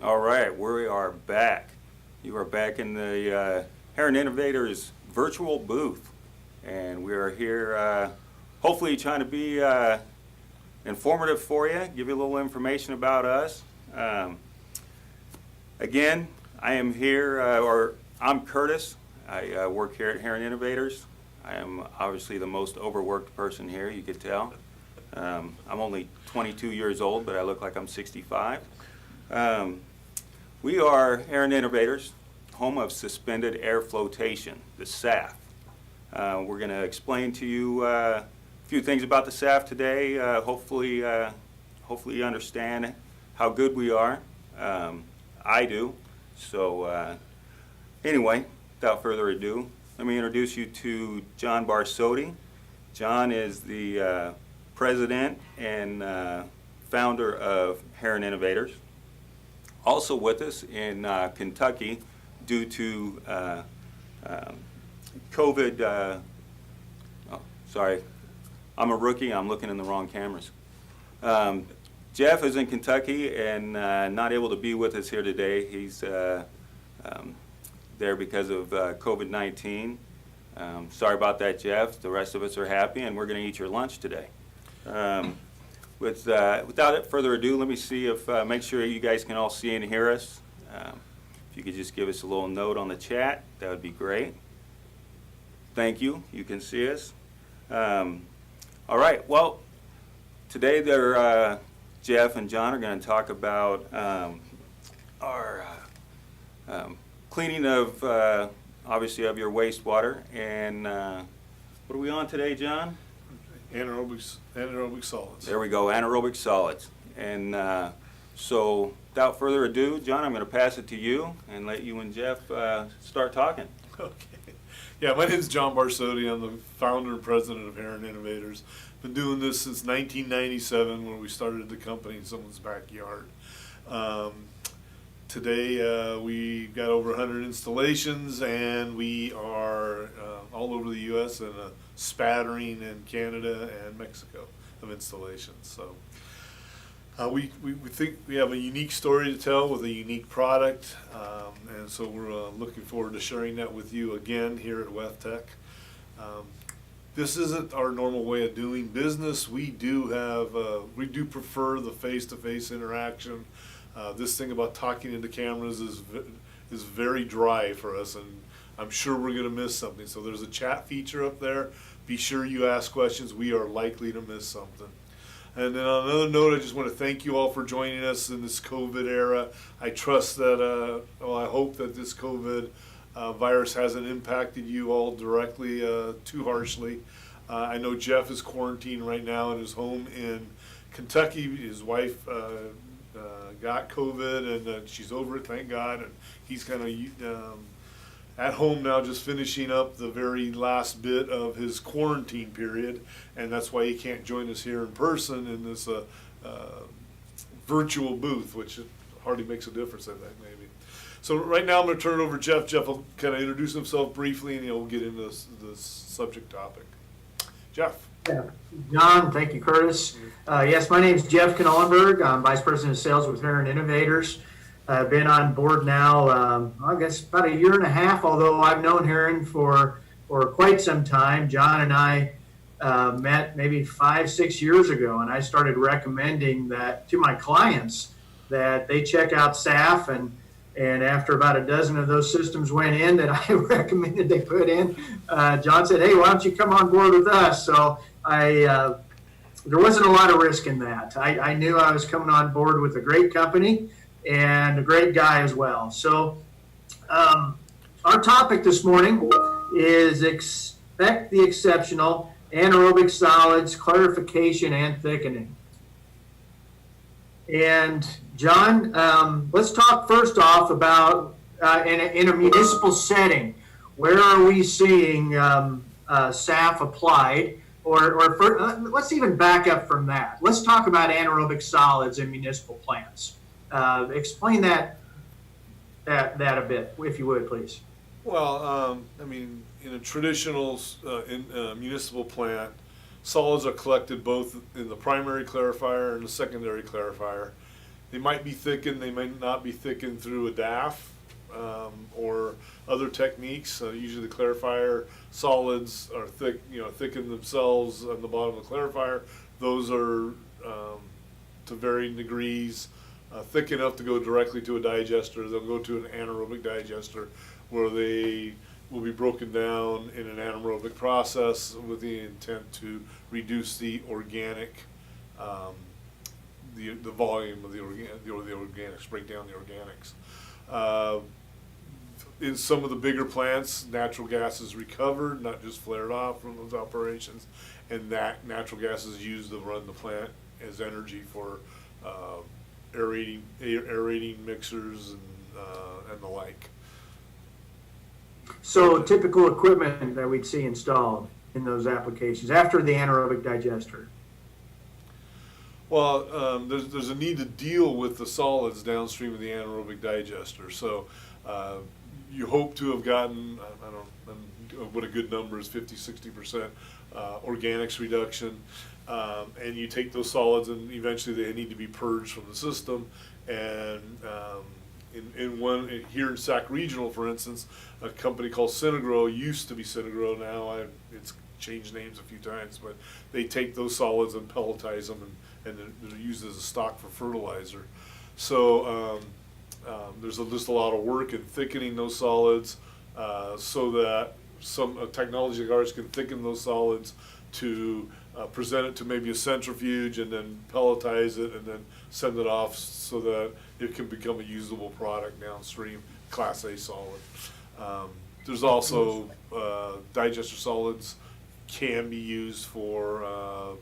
All right, we are back. You are back in the Heron Innovators virtual booth, and we are here hopefully trying to be informative for you, give you a little information about us. Again, I am here, or I'm Curtis. I work here at Heron Innovators. I am obviously the most overworked person here, you could tell. I'm only 22 years old, but I look like I'm 65. We are Heron Innovators, home of suspended air flotation, the SAF. We're going to explain to you a few things about the SAF today. Hopefully you understand how good we are. I do. So anyway, without further ado, let me introduce you to John Barsotti. John is the president and founder of Heron Innovators. Also with us in Kentucky, due to COVID, sorry, I'm a rookie, I'm looking in the wrong cameras. Jeff is in Kentucky and not able to be with us here today. He's there because of COVID-19. Sorry about that, Jeff. The rest of us are happy, and we're going to eat your lunch today. Without further ado, let me see if, make sure you guys can all see and hear us. If you could just give us a little note on the chat, that would be great. Thank you. You can see us. All right. Well, today Jeff and John are going to talk about our cleaning of, obviously, of your wastewater. And what are we on today, John? Anaerobic solids. There we go, anaerobic solids. And so without further ado, John, I'm going to pass it to you and let you and Jeff start talking. Okay. Yeah, my name is John Barsotti. I'm the founder and president of Heron Innovators. Been doing this since 1997 when we started the company in someone's backyard. Today we got over 100 installations, and we are all over the U.S. and a spattering in Canada and Mexico of installations. So we think we have a unique story to tell with a unique product, and so we're looking forward to sharing that with you again here at WEFTEC. This isn't our normal way of doing business. We do prefer the face-to-face interaction. This thing about talking into cameras is very dry for us, and I'm sure we're going to miss something. So there's a chat feature up there. Be sure you ask questions. We are likely to miss something. And then on another note, I just want to thank you all for joining us in this COVID era. I trust that, I hope that this COVID virus hasn't impacted you all directly too harshly. I know Jeff is quarantined right now in his home in Kentucky. His wife got COVID, and she's over it, thank God. And he's kind of at home now, just finishing up the very last bit of his quarantine period, and that's why he can't join us here in person in this virtual booth, which hardly makes a difference, I think, maybe. So right now I'm going to turn it over to Jeff. Jeff will kind of introduce himself briefly, and we'll get into this subject topic. Jeff. Yeah. John, thank you, Curtis. Yes, my name is Jeff Knollenberg. I'm Vice President of Sales with Heron Innovators. I've been on board now, I guess about a year and a half, although I've known Heron for quite some time. John and I met maybe 5-6 years ago, and I started recommending that to my clients that they check out SAF, and after about a dozen of those systems went in that I recommended they put in, John said, hey, why don't you come on board with us? So there wasn't a lot of risk in that. I knew I was coming on board with a great company and a great guy as well. So our topic this morning is expect the exceptional, anaerobic solids, clarification, and thickening. And John, let's talk first off about in a municipal setting, where are we seeing SAF applied? Let's even back up from that. Let's talk about anaerobic solids in municipal plants. Explain that a bit, if you would, please. Well, I mean, in a traditional municipal plant, solids are collected both in the primary clarifier and the secondary clarifier. They might be thickened, they might not be thickened through a DAF or other techniques. Usually the clarifier solids are thicken themselves on the bottom of the clarifier. Those are to varying degrees thick enough to go directly to a digester. They'll go to an anaerobic digester where they will be broken down in an anaerobic process with the intent to reduce the organic the volume of the organics, break down the organics. In some of the bigger plants, natural gas is recovered, not just flared off from those operations, and that natural gas is used to run the plant as energy for aerating mixers and the like. So typical equipment that we'd see installed in those applications after the anaerobic digester. Well, there's a need to deal with the solids downstream of the anaerobic digester. So you hope to have gotten, I don't know what a good number is, 50-60% organics reduction. And you take those solids and eventually they need to be purged from the system. And here in Sac Regional, for instance, a company called Synagro, used to be Synagro, now it's changed names a few times, but they take those solids and pelletize them and they're used as a stock for fertilizer. So there's just a lot of work in thickening those solids so that some technology like ours can thicken those solids to present it to maybe a centrifuge and then pelletize it and then send it off so that it can become a usable product downstream, Class A solid. There's also digester solids can be used for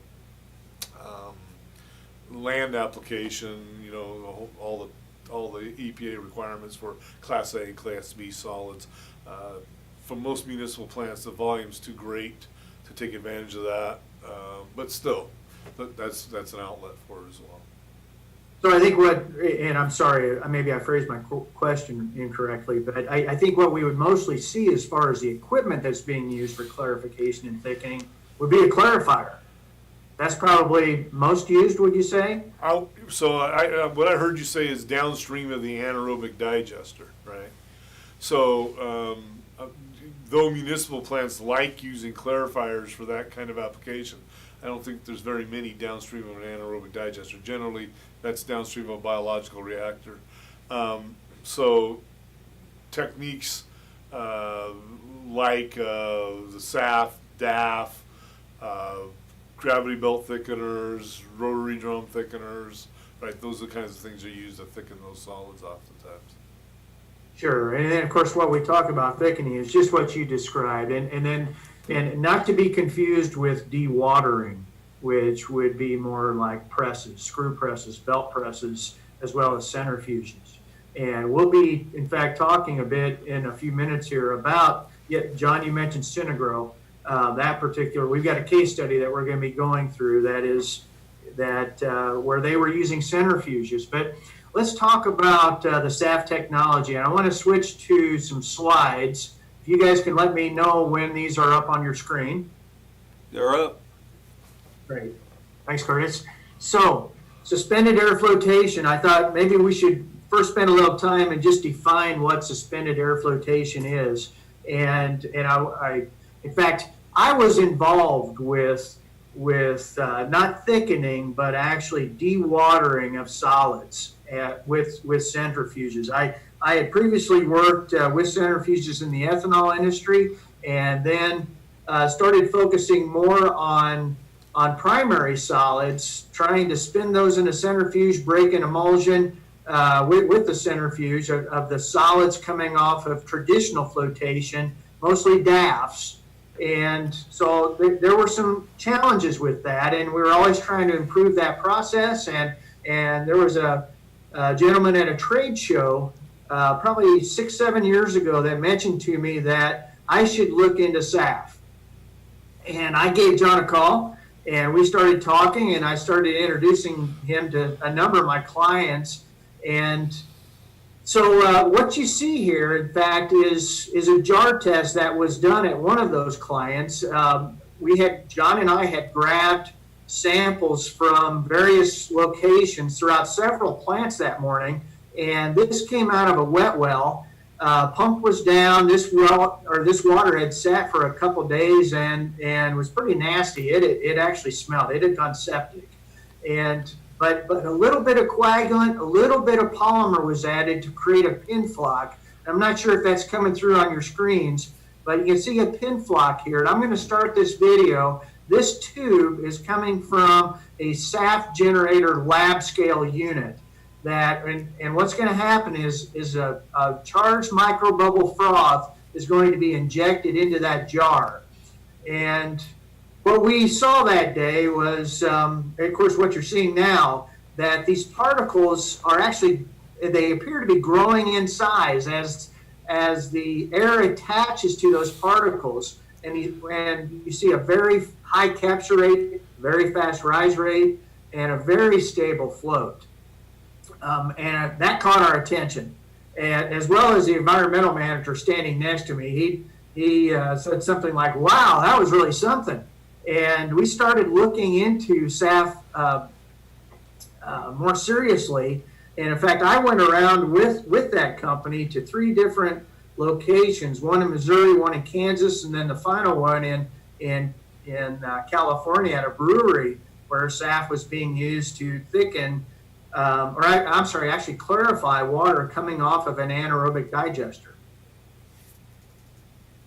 land application, all the EPA requirements for Class A and Class B solids. For most municipal plants, the volume's too great to take advantage of that, but still, that's an outlet for it as well. So I think and I'm sorry, maybe I phrased my question incorrectly, but I think what we would mostly see as far as the equipment that's being used for clarification and thickening would be a clarifier. That's probably most used, would you say? What I heard you say is downstream of the anaerobic digester, right? So though municipal plants like using clarifiers for that kind of application, I don't think there's very many downstream of an anaerobic digester. Generally, that's downstream of a biological reactor. So techniques like the SAF, DAF, gravity belt thickeners, rotary drum thickeners, right? Those are the kinds of things that are used to thicken those solids oftentimes. Sure, and then of course what we talk about thickening is just what you described, and not to be confused with dewatering, which would be more like presses, screw presses, belt presses, as well as centrifuges. And we'll be, in fact, talking a bit in a few minutes here about, John, you mentioned Synagro. That particular, we've got a case study that we're going to be going through where they were using centrifuges. But let's talk about the SAF technology. And I want to switch to some slides. If you guys can let me know when these are up on your screen. They're up. Great. Thanks, Curtis. So, suspended air flotation. I thought maybe we should first spend a little time and just define what suspended air flotation is. And I in fact, I was involved with not thickening, but actually dewatering of solids with centrifuges. I had previously worked with centrifuges in the ethanol industry, and then started focusing more on primary solids, trying to spin those in a centrifuge, break an emulsion with the centrifuge of the solids coming off of traditional flotation, mostly DAFs. And so there were some challenges with that, and we were always trying to improve that process. And there was a gentleman at a trade show probably 6-7 years ago that mentioned to me that I should look into SAF. And I gave John a call, and we started talking, and I started introducing him to a number of my clients. And so what you see here, in fact, is a jar test that was done at one of those clients. John and I had grabbed samples from various locations throughout several plants that morning, and this came out of a wet well. Pump was down. This water had sat for a couple days and was pretty nasty. It actually smelled. It had gone septic, but a little bit of coagulant, a little bit of polymer was added to create a pin flock. I'm not sure if that's coming through on your screens, but you can see a pin flock here. And I'm going to start this video. This tube is coming from a SAF generator lab scale unit. And what's going to happen is a charged microbubble froth is going to be injected into that jar. And what we saw that day was, of course, what you're seeing now, that these particles are actually, they appear to be growing in size as the air attaches to those particles. And you see a very high capture rate, very fast rise rate, and a very stable float. And that caught our attention, and as well as the environmental manager standing next to me. He said something like, "Wow, that was really something." And we started looking into SAF more seriously. And in fact, I went around with that company to 3 different locations: one in Missouri, one in Kansas, and then the final one in California at a brewery where SAF was being used to thicken. Actually clarify water coming off of an anaerobic digester.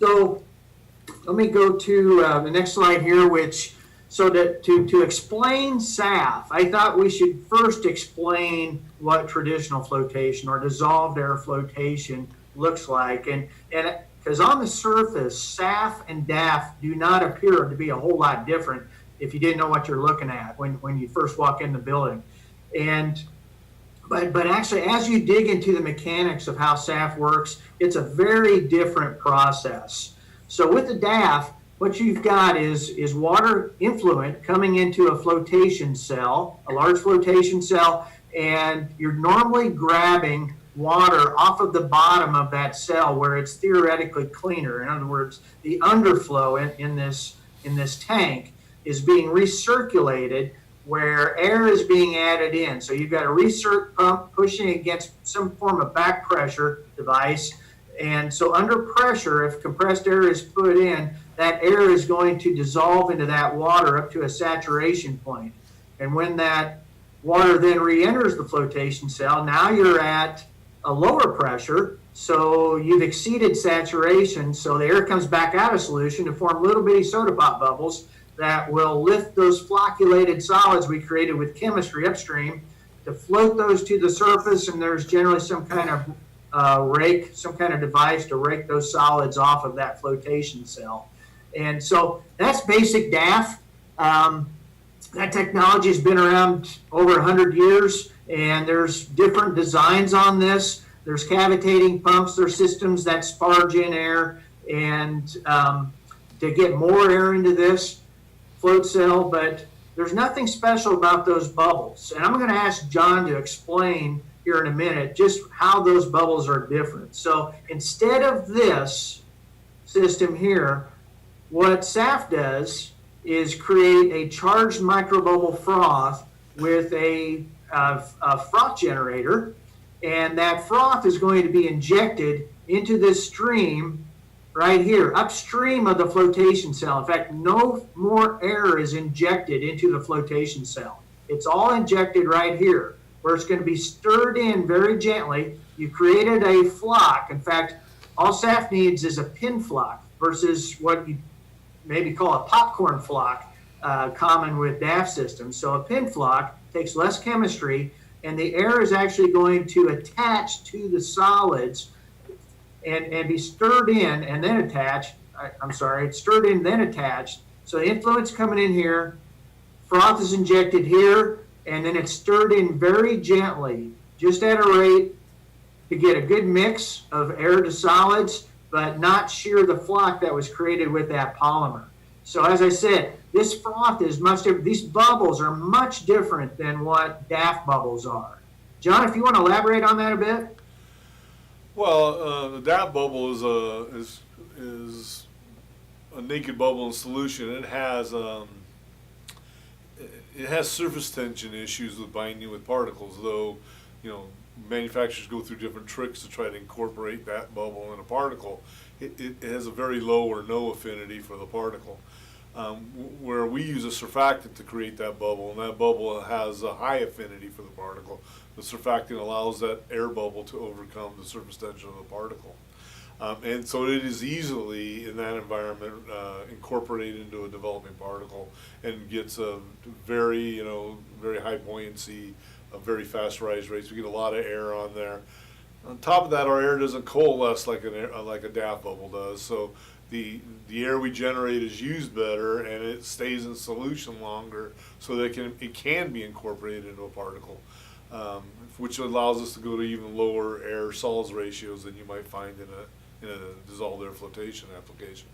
So let me go to the next slide here, to explain SAF, I thought we should first explain what traditional flotation or dissolved air flotation looks like. And because on the surface, SAF and DAF do not appear to be a whole lot different if you didn't know what you're looking at when you first walk in the building. But actually, as you dig into the mechanics of how SAF works, it's a very different process. So with the DAF, what you've got is water influent coming into a flotation cell, a large flotation cell, and you're normally grabbing water off of the bottom of that cell where it's theoretically cleaner. In other words, the underflow in this tank is being recirculated where air is being added in. So you've got a recirc pump pushing against some form of back pressure device. And so under pressure, if compressed air is put in, that air is going to dissolve into that water up to a saturation point. And when that water then re-enters the flotation cell, now you're at a lower pressure. So you've exceeded saturation. So the air comes back out of solution to form little bitty soda pop bubbles that will lift those flocculated solids we created with chemistry upstream to float those to the surface, and there's generally some kind of rake, some kind of device to rake those solids off of that flotation cell. And so that's basic DAF. That technology has been around over 100 years, and there's different designs on this. There's cavitating pumps, there's systems that sparge in air and to get more air into this float cell, but there's nothing special about those bubbles. And I'm going to ask John to explain here in a minute just how those bubbles are different. So instead of this system here, what SAF does is create a charged microbubble froth with a froth generator, and that froth is going to be injected into this stream right here, upstream of the flotation cell. In fact, no more air is injected into the flotation cell. It's all injected right here, where it's going to be stirred in very gently. You created a flock. In fact, all SAF needs is a pin flock versus what you maybe call a popcorn flock, common with DAF systems. So a pin flock takes less chemistry, and the air is actually going to attach to the solids and be stirred in and then attached. It's stirred in, then attached. So the influence coming in here, froth is injected here, and then it's stirred in very gently, just at a rate to get a good mix of air to solids, but not shear the flock that was created with that polymer. So as I said, this froth is much different. These bubbles are much different than what DAF bubbles are. John, if you want to elaborate on that a bit. Well, the DAP bubble is a naked bubble in solution. It has It has surface tension issues with binding with particles, though, manufacturers go through different tricks to try to incorporate that bubble in a particle. It has a very low or no affinity for the particle. Where we use a surfactant to create that bubble, and that bubble has a high affinity for the particle. The surfactant allows that air bubble to overcome the surface tension of the particle. And so it is easily, in that environment, incorporated into a developing particle and gets a very, very high buoyancy, very fast rise rates. We get a lot of air on there. On top of that, our air doesn't coalesce like a DAF bubble does. So the air we generate is used better, and it stays in solution longer, so that it can be incorporated into a particle, which allows us to go to even lower air solids ratios than you might find in a dissolved air flotation application.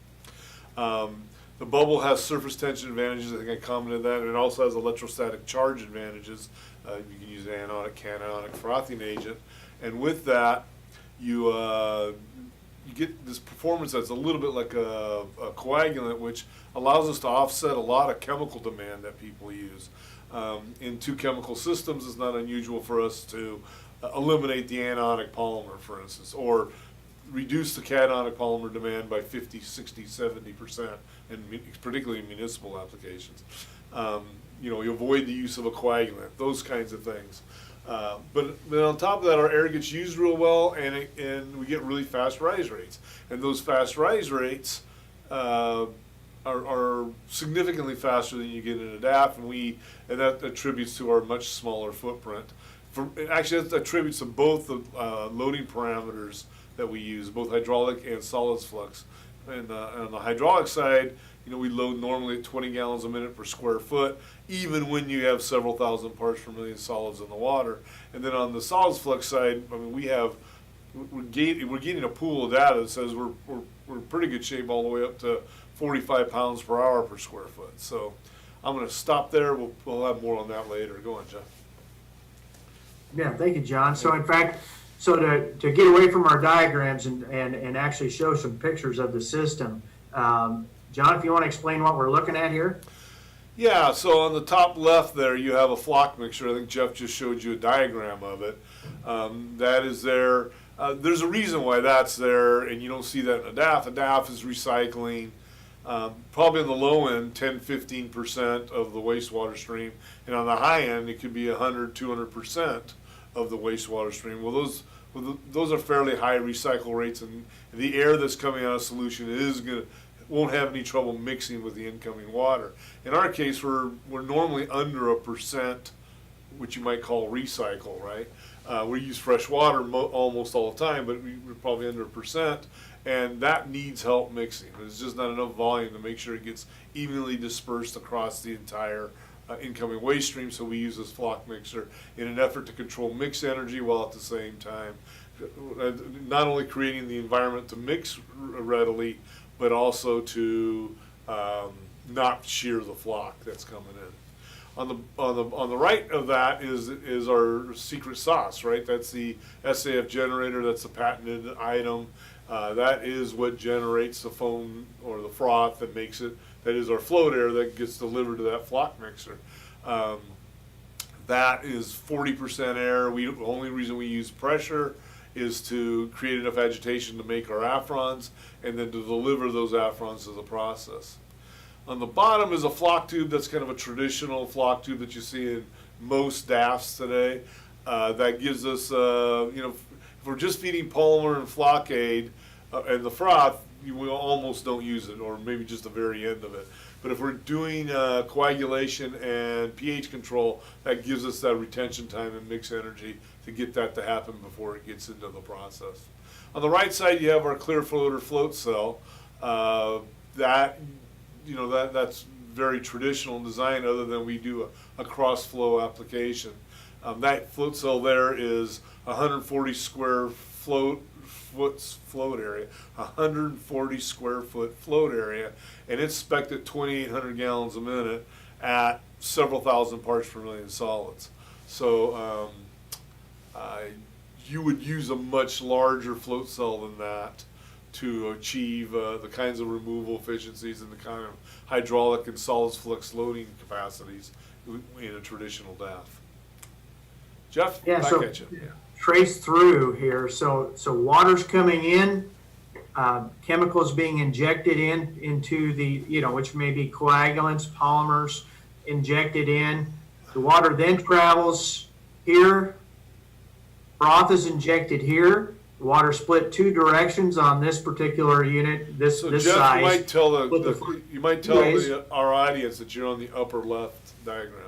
The bubble has surface tension advantages. I think I commented that. And it also has electrostatic charge advantages. You can use an anionic, cationic frothing agent, and with that, you get this performance that's a little bit like a coagulant, which allows us to offset a lot of chemical demand that people use. In two chemical systems, it's not unusual for us to eliminate the anionic polymer, for instance, or reduce the cationic polymer demand by 50, 60, 70%, and particularly in municipal applications. You avoid the use of a coagulant, those kinds of things. But on top of that, our air gets used real well, and we get really fast rise rates. And those fast rise rates are significantly faster than you get in a DAF, and that attributes to our much smaller footprint. Actually, that attributes to both the loading parameters that we use, both hydraulic and solids flux. And on the hydraulic side, we load normally at 20 gallons a minute per square foot, even when you have several thousand parts per million solids in the water. And then on the solids flux side, we're getting a pool of data that says we're in pretty good shape all the way up to 45 pounds per hour per square foot. So I'm going to stop there. We'll have more on that later. Go on, Jeff. Yeah, thank you, John. So in fact, to get away from our diagrams and actually show some pictures of the system, John, if you want to explain what we're looking at here. Yeah, so on the top left there, you have a flock mixture. I think Jeff just showed you a diagram of it. That is there. There's a reason why that's there, and you don't see that in a DAF. A DAF is recycling probably on the low end 10-15% of the wastewater stream, and on the high end it could be 100-200% of the wastewater stream. Well, those are fairly high recycle rates, and the air that's coming out of solution won't have any trouble mixing with the incoming water. In our case, we're normally under 1%, which you might call recycle, right? We use fresh water almost all the time, but we're probably under 1%, and that needs help mixing. There's just not enough volume to make sure it gets evenly dispersed across the entire incoming waste stream, so we use this flock mixer in an effort to control mix energy while at the same time not only creating the environment to mix readily, but also to not shear the flock that's coming in. On the right of that is our secret sauce, right? That's the SAF generator. That's the patented item. That is what generates the foam or the froth that makes it. That is our float air that gets delivered to that flock mixer. That is 40% air. The only reason we use pressure is to create enough agitation to make our aphrons and then to deliver those aphrons to the process. On the bottom is a flock tube that's kind of a traditional flock tube that you see in most DAFs today. That gives us, if we're just feeding polymer and flock aid and the froth, we almost don't use it, or maybe just the very end of it. But if we're doing coagulation and pH control, that gives us that retention time and mix energy to get that to happen before it gets into the process. On the right side, you have our clear floater float cell. That's very traditional design, other than we do a cross flow application. That float cell there is 140 square float area, 140 square foot float area, and it's spec'd at 2,800 gallons a minute at several thousand parts per million solids. So you would use a much larger float cell than that to achieve the kinds of removal efficiencies and the kind of hydraulic and solids flux loading capacities in a traditional DAF. Jeff, Yeah, back so at you. Yeah. trace through here. So water's coming in, chemicals being injected into the, which may be coagulants, polymers injected in. The water then travels here. Froth is injected here. The water split two directions on this particular unit, this So this Jeff, size. you might tell Anyways. our audience that you're on the upper left diagram.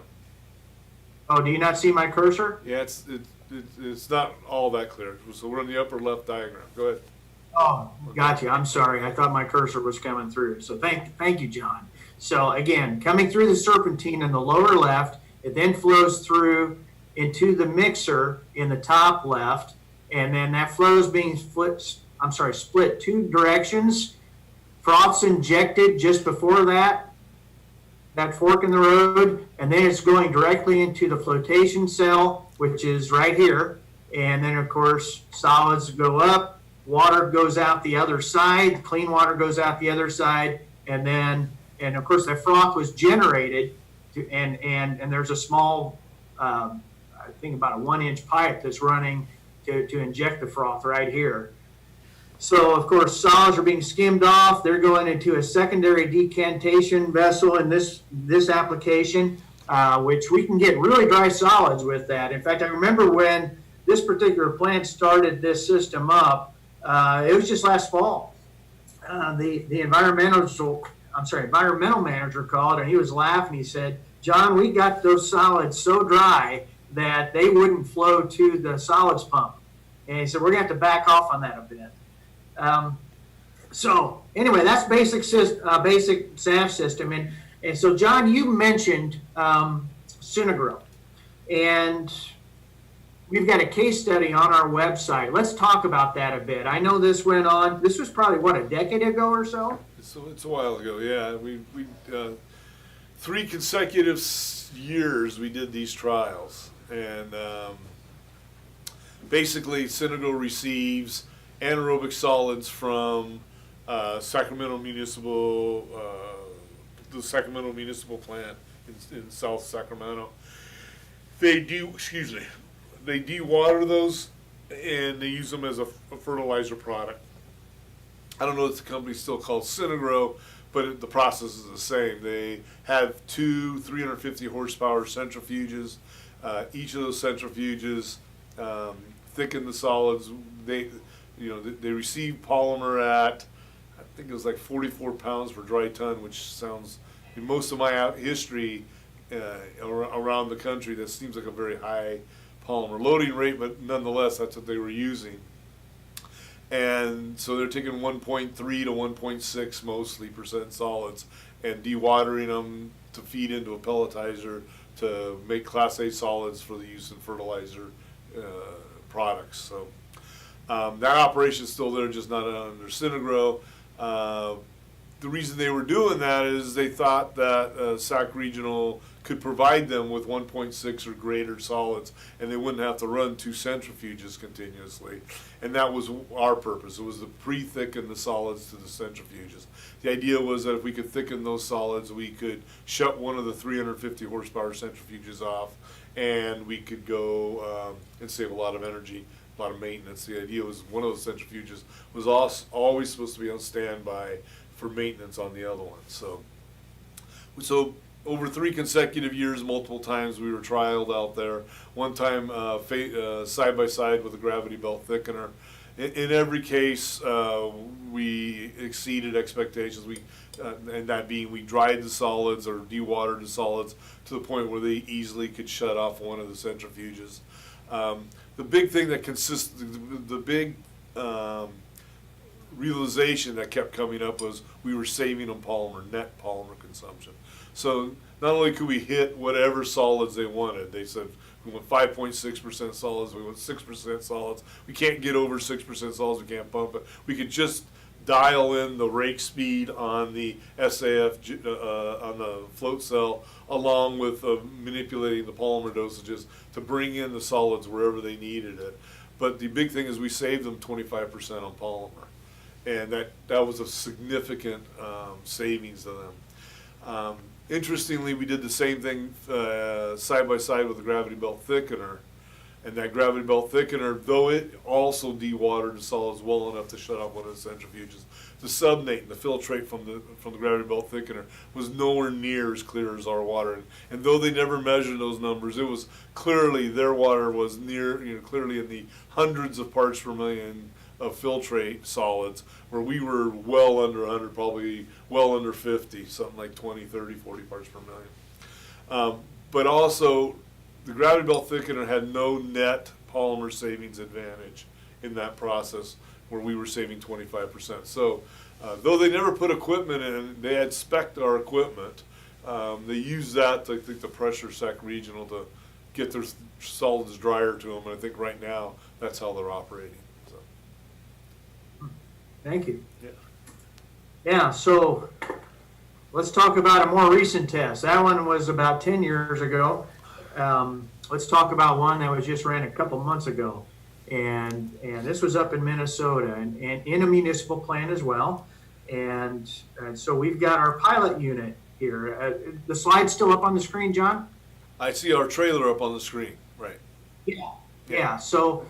Oh, do you not see my cursor? Yeah, it's not all that clear. So we're on the upper left diagram. Go ahead. Oh, gotcha. I'm sorry. I thought my cursor was coming through. So thank you, John. So again, coming through the serpentine in the lower left, it then flows through into the mixer in the top left, and then that flow is being split two directions. Froth's injected just before that fork in the road, and then it's going directly into the flotation cell, which is right here. And then, of course, solids go up, water goes out the other side, clean water goes out the other side, and of course, that froth was generated, and there's a small, I think about a 1-inch pipe that's running to inject the froth right here. So, of course, solids are being skimmed off. They're going into a secondary decantation vessel in this application, which we can get really dry solids with that. In fact, I remember when this particular plant started this system up, it was just last fall. The environmental manager called, and he was laughing. He said, "John, we got those solids so dry that they wouldn't flow to the solids pump." And he said, "We're going to have to back off on that a bit." So anyway, that's basic SAF system. And so, John, you mentioned Synagro, and we've got a case study on our website. Let's talk about that a bit. I know this went on. This was probably, a decade ago or so? So it's a while ago, yeah. We 3 consecutive years we did these trials, and basically Synagro receives anaerobic solids from the Sacramento Municipal plant in South Sacramento. They dewater those and they use them as a fertilizer product. I don't know if the company's still called Synagro, but the process is the same. They have 2 350 horsepower centrifuges. Each of those centrifuges thicken the solids. They receive polymer at, I think it was like 44 pounds per dry ton, which sounds, in most of my history around the country, that seems like a very high polymer loading rate, but nonetheless, that's what they were using. And so they're taking 1.3 to 1.6 mostly percent solids and dewatering them to feed into a pelletizer to make Class A solids for the use in fertilizer products. So that operation is still there, just not under Synagro. The reason they were doing that is they thought that Sac Regional could provide them with 1.6 or greater solids, and they wouldn't have to run 2 centrifuges continuously. And that was our purpose. It was to pre-thicken the solids to the centrifuges. The idea was that if we could thicken those solids, we could shut one of the 350 horsepower centrifuges off, and we could go and save a lot of energy, a lot of maintenance. The idea was one of those centrifuges was always supposed to be on standby for maintenance on the other one. So over 3 consecutive years, multiple times we were trialed out there. One time side by side with a gravity belt thickener. In every case, we exceeded expectations. And that being, we dried the solids or dewatered the solids to the point where they easily could shut off one of the centrifuges. The big thing that realization that kept coming up was we were saving on net polymer consumption. So not only could we hit whatever solids they wanted, they said we want 5.6% solids, we want 6% solids. We can't get over 6% solids, we can't pump it. We could just dial in the rake speed on the SAF, on the float cell, along with manipulating the polymer dosages to bring in the solids wherever they needed it. But the big thing is we saved them 25% on polymer. And that was a significant savings to them. Interestingly, we did the same thing side by side with the gravity belt thickener. And that gravity belt thickener, though it also dewatered the solids well enough to shut off one of the centrifuges, the subnate and the filtrate from the gravity belt thickener was nowhere near as clear as our water. And though they never measured those numbers, it was clearly their water was clearly in the hundreds of parts per million of filtrate solids, where we were well under 100, probably well under 50, something like 20, 30, 40 parts per million. But also, the gravity belt thickener had no net polymer savings advantage in that process, where we were saving 25%. So, though they never put equipment in, they had spec'd our equipment. They used that, I think, the pressure sec regional to get their solids drier to them, and I think right now that's how they're operating. So. Thank you. Yeah. Yeah, so let's talk about a more recent test. That one was about 10 years ago. Let's talk about one that was just ran a couple months ago. And this was up in Minnesota and in a municipal plant as well. And so we've got our pilot unit here. The slide's still up on the screen, John? I see our trailer up on the screen, right? Yeah. So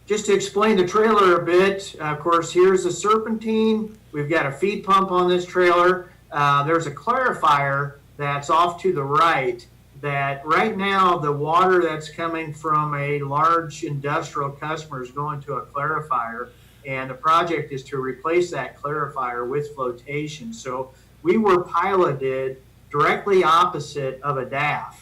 just to explain the trailer a bit, of course, here's the serpentine. We've got a feed pump on this trailer. There's a clarifier that's off to the right. That right now the water that's coming from a large industrial customer is going to a clarifier, and the project is to replace that clarifier with flotation. So we were piloted directly opposite of a DAF.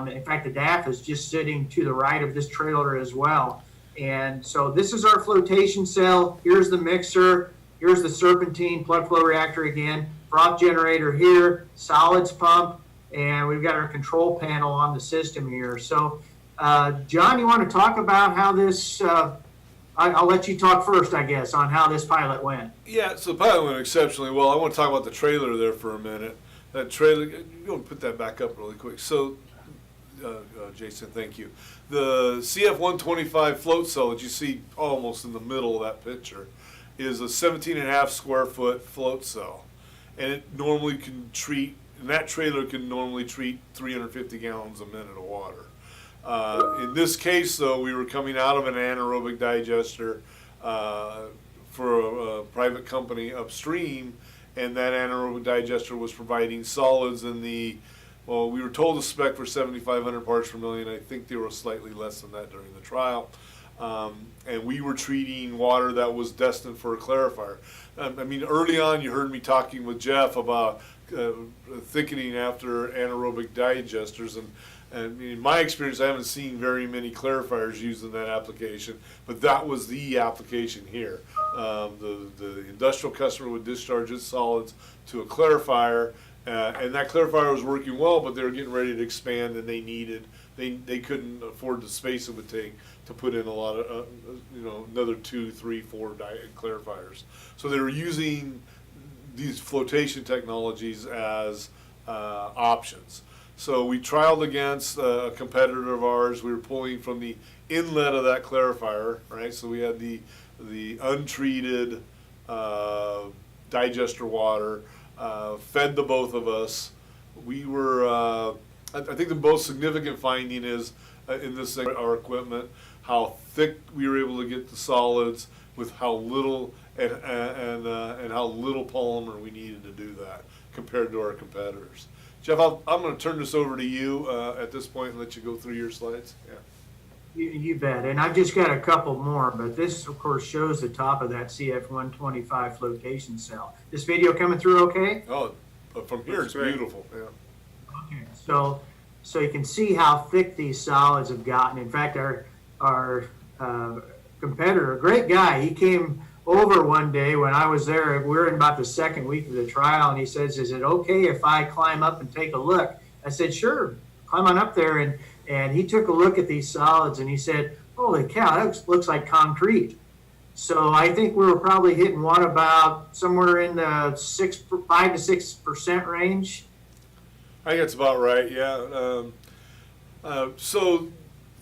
In fact, the DAF is just sitting to the right of this trailer as well. And so this is our flotation cell. Here's the mixer. Here's the serpentine plug flow reactor again. Froth generator here, solids pump. And we've got our control panel on the system here. So, John, you want to talk about how this, I'll let you talk first, I guess, on how this pilot went. Yeah, so the pilot went exceptionally well. I want to talk about the trailer there for a minute. That trailer, you want to put that back up really quick. So, Jason, thank you. The CF125 float cell that you see almost in the middle of that picture is a 17.5 square foot float cell. And it normally can treat, and that trailer can normally treat 350 gallons a minute of water. In this case, though, we were coming out of an anaerobic digester for a private company upstream, and that anaerobic digester was providing solids in the, well, we were told the spec for 7,500 parts per million. I think they were slightly less than that during the trial. And we were treating water that was destined for a clarifier. I mean, early on, you heard me talking with Jeff about thickening after anaerobic digesters, and in my experience, I haven't seen very many clarifiers used in that application, but that was the application here. The industrial customer would discharge its solids to a clarifier, and that clarifier was working well, but they were getting ready to expand, and they couldn't afford the space it would take to put in a lot of, another 2, 3, 4 clarifiers. So they were using these flotation technologies as options. So we trialed against a competitor of ours. We were pulling from the inlet of that clarifier, right? So we had the untreated digester water, fed the both of us. We were, I think the most significant finding is in this thing, our equipment, how thick we were able to get the solids with how little and how little polymer we needed to do that compared to our competitors. Jeff, I'm going to turn this over to you at this point and let you go through your slides. Yeah. You bet. And I've just got a couple more, but this, of course, shows the top of that CF125 flotation cell. This video coming through okay? Oh, from here it's beautiful. Yeah. Okay. So you can see how thick these solids have gotten. In fact, our competitor, a great guy, he came over one day when I was there. We were in about the second week of the trial, and he says, "Is it okay if I climb up and take a look?" I said, "Sure, climb on up there." And he took a look at these solids, and he said, "Holy cow, that looks like concrete." So I think we were probably hitting one about somewhere in the 5 to 6% range. I think that's about right, yeah. So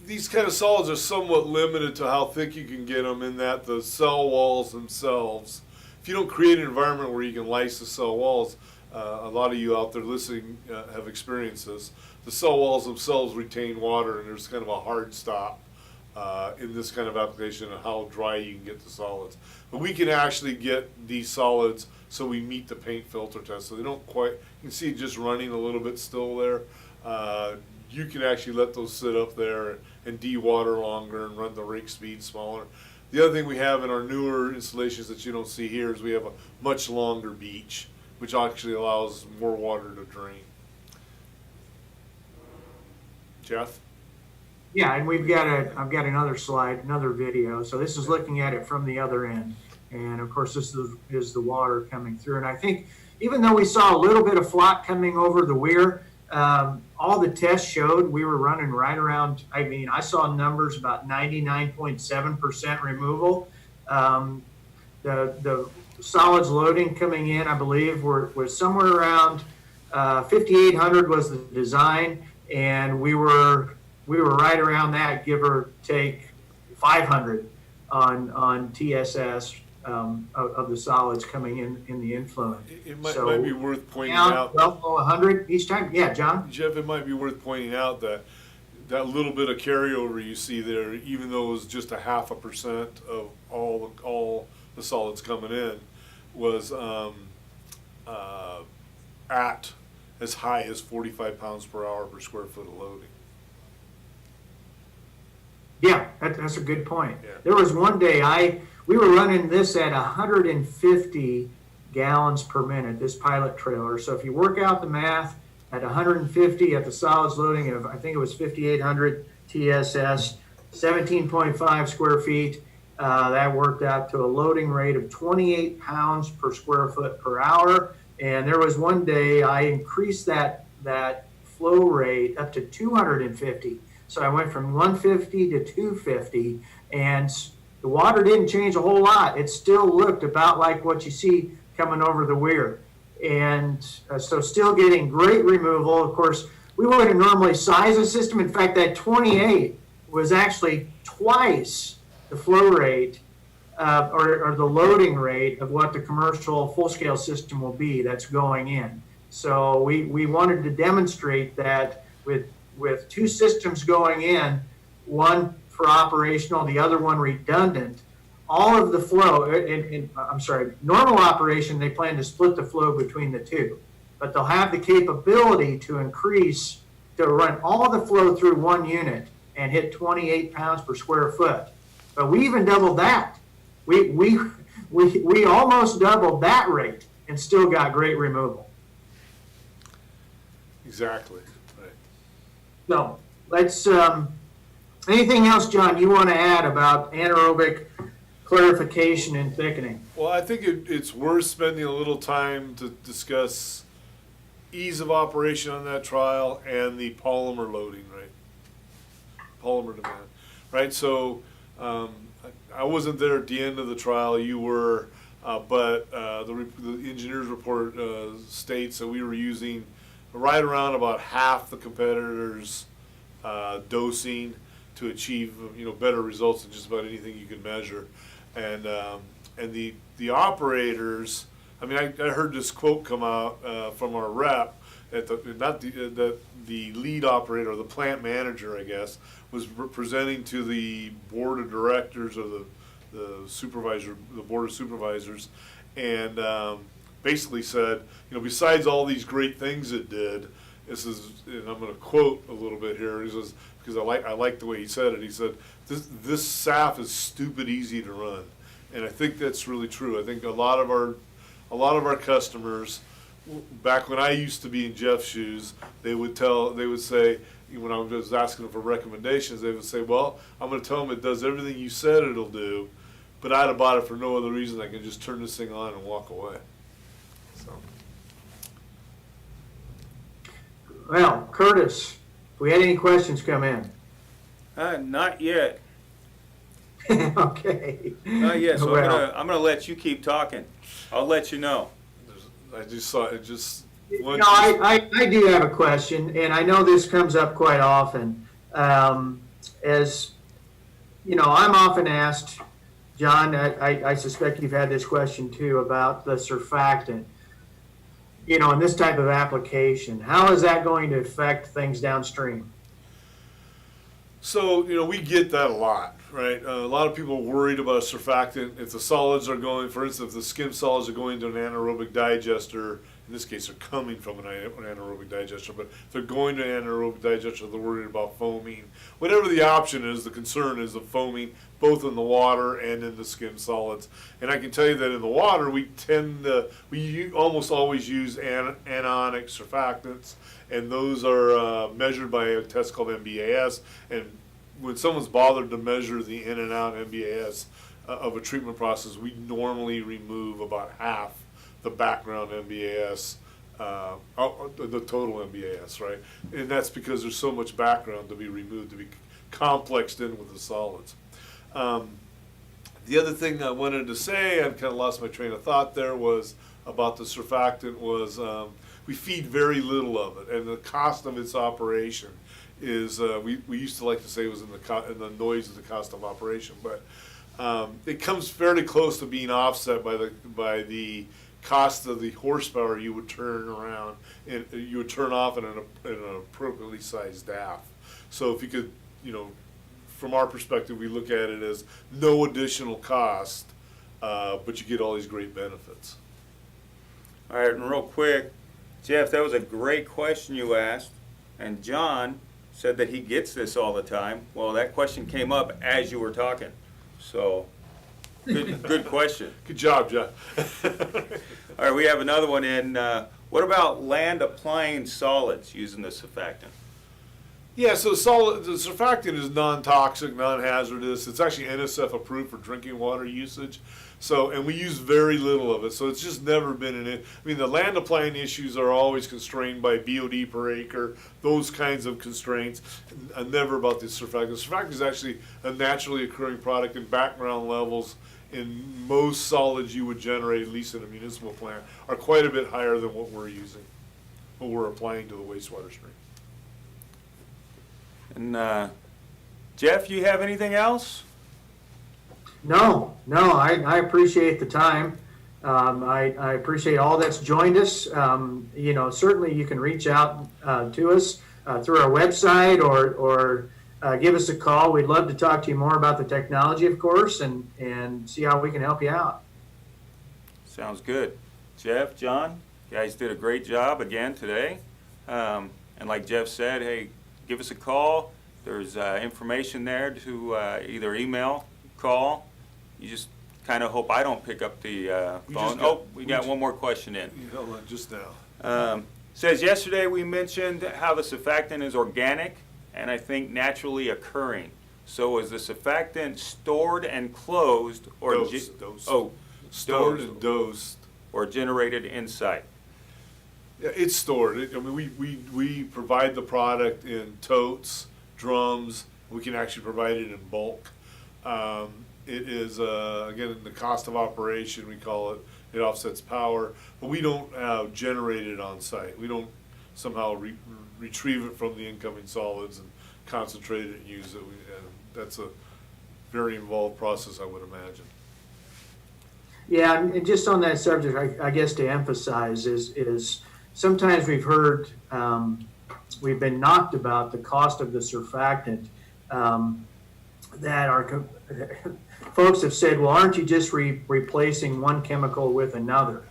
these kind of solids are somewhat limited to how thick you can get them in that the cell walls themselves, if you don't create an environment where you can lyse the cell walls, a lot of you out there listening have experienced this. The cell walls themselves retain water, and there's kind of a hard stop in this kind of application of how dry you can get the solids. But we can actually get these solids so we meet the paint filter test. So they don't quite, you can see it just running a little bit still there. You can actually let those sit up there and de-water longer and run the rake speed smaller. The other thing we have in our newer installations that you don't see here is we have a much longer beach, which actually allows more water to drain. Jeff? Yeah, and I've got another slide, another video. So this is looking at it from the other end. And of course, this is the water coming through. And I think even though we saw a little bit of flock coming over the weir, all the tests showed we were running right around, I saw numbers about 99.7% removal. The solids loading coming in, I believe, was somewhere around 5,800 was the design, and we were right around that, give or take 500 on TSS of the solids coming in the influent. It might be worth pointing out. Well, 100 each time. Yeah, John? Jeff, it might be worth pointing out that that little bit of carryover you see there, even though it was just 0.5% of all the solids coming in, was at as high as 45 pounds per hour per square foot of loading. Yeah, that's a good point. Yeah. There was one day we were running this at 150 gallons per minute, this pilot trailer. So if you work out the math at 150 at the solids loading of, I think it was 5,800 TSS, 17.5 square feet, that worked out to a loading rate of 28 pounds per square foot per hour. And there was one day I increased that flow rate up to 250. So I went from 150 to 250, and the water didn't change a whole lot. It still looked about like what you see coming over the weir. And so still getting great removal. Of course, we wouldn't normally size a system. In fact, that 28 was actually twice the flow rate or the loading rate of what the commercial full-scale system will be that's going in. So we wanted to demonstrate that with two systems going in, one for operational, the other one redundant, all of the flow, normal operation, they plan to split the flow between the two, but they'll have the capability to run all the flow through one unit and hit 28 pounds per square foot. But we even doubled that. We almost doubled that rate and still got great removal. Exactly. Right. So let's, anything else, John, you want to add about anaerobic clarification and thickening? Well, I think it's worth spending a little time to discuss ease of operation on that trial and the polymer loading, right? Polymer demand, right? So I wasn't there at the end of the trial. You were, but the engineer's report states that we were using right around about half the competitors' dosing to achieve better results than just about anything you can measure. And the operators, I heard this quote come out from our rep at the lead operator, or the plant manager, I guess, was presenting to the board of directors or the board of supervisors, and basically said, besides all these great things it did, this is, and I'm going to quote a little bit here, he says, because I like the way he said it. He said, this SAF is stupid easy to run, and I think that's really true. I think a lot of our customers, back when I used to be in Jeff's shoes, they would say, when I was asking them for recommendations, they would say, well, I'm going to tell them it does everything you said it'll do, but I'd have bought it for no other reason. I can just turn this thing on and walk away. So. Well, Curtis, if we had any questions come in. Not yet. Okay. Not yet. So Well, I'm gonna let you keep talking. I'll let you know. I just saw it just. I do have a question, and I know this comes up quite often. As you know, I'm often asked, John, I suspect you've had this question too, about the surfactant. in this type of application, how is that going to affect things downstream? So, we get that a lot, right? A lot of people are worried about a surfactant. If the solids are going, for instance, if the skim solids are going to an anaerobic digester, in this case, they're coming from an anaerobic digester, but if they're going to an anaerobic digester, they're worried about foaming. Whatever the option is, the concern is the foaming, both in the water and in the skim solids. And I can tell you that in the water, we almost always use anionic surfactants, and those are measured by a test called MBAS. And when someone's bothered to measure the in and out MBAS of a treatment process, we normally remove about half the background MBAS, the total MBAS, right? And that's because there's so much background to be removed, to be complexed in with the solids. The other thing I wanted to say, I've kind of lost my train of thought there, was about the surfactant was we feed very little of it, and the cost of its operation is, we used to like to say it was in the noise of the cost of operation, but it comes fairly close to being offset by the cost of the horsepower you would turn around and you would turn off in an appropriately sized DAF. So if you could, from our perspective, we look at it as no additional cost, but you get all these great benefits. All right, and real quick, Jeff, that was a great question you asked, and John said that he gets this all the time. Well, that question came up as you were talking, so good question. Good job, Jeff. All right, we have another one in. What about land applying solids using the surfactant? Yeah, so the surfactant is non-toxic, non-hazardous. It's actually NSF approved for drinking water usage. So, and we use very little of it. So it's just never been in it. I mean, the land applying issues are always constrained by BOD per acre, those kinds of constraints, never about the surfactant. The surfactant is actually a naturally occurring product, and background levels in most solids you would generate, at least in a municipal plant, are quite a bit higher than what we're using, what we're applying to the wastewater stream. And Jeff, you have anything else? No, I appreciate the time. I appreciate all that's joined us. Certainly you can reach out to us through our website or give us a call. We'd love to talk to you more about the technology, of course, and see how we can help you out. Sounds good. Jeff, John, you guys did a great job again today. And like Jeff said, hey, give us a call. There's information there to either email, call. You just kind of hope I don't pick up the phone. We got one more question in. Hold on, just now. Says yesterday we mentioned how the surfactant is organic and I think naturally occurring. So is the surfactant stored and closed or Dosed. dosed Stored and dosed. or generated in-site? Yeah, it's stored. We provide the product in totes, drums. We can actually provide it in bulk. It is, again, the cost of operation, we call it, it offsets power, but we don't generate it on site. We don't somehow retrieve it from the incoming solids and concentrate it and use it. That's a very involved process, I would imagine. Yeah, and just on that subject, I guess to emphasize is sometimes we've heard, we've been knocked about the cost of the surfactant, that our folks have said, well, aren't you just replacing one chemical with another?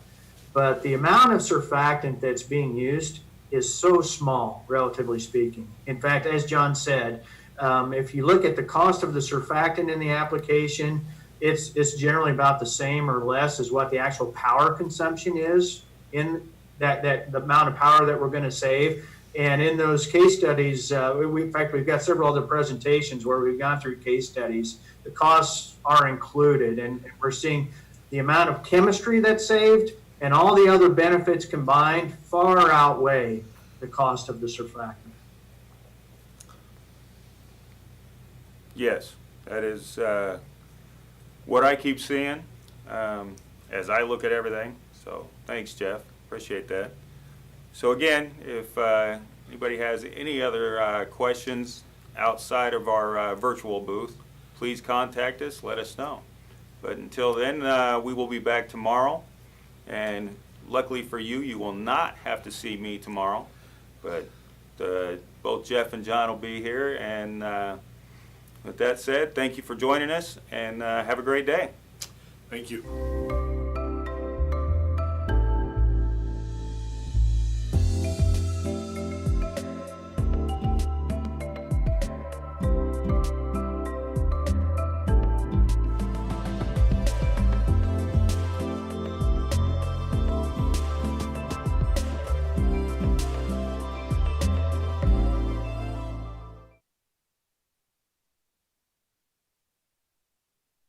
But the amount of surfactant that's being used is so small, relatively speaking. In fact, as John said, if you look at the cost of the surfactant in the application, it's generally about the same or less as what the actual power consumption is in that the amount of power that we're going to save. And in those case studies, in fact, we've got several other presentations where we've gone through case studies. The costs are included, and we're seeing the amount of chemistry that's saved and all the other benefits combined far outweigh the cost of the surfactant. Yes, that is what I keep seeing as I look at everything. So thanks, Jeff. Appreciate that. So again, if anybody has any other questions outside of our virtual booth, please contact us, let us know. But until then, we will be back tomorrow and Luckily for you, you will not have to see me tomorrow, but both Jeff and John will be here. And with that said, thank you for joining us, and have a great day. Thank you.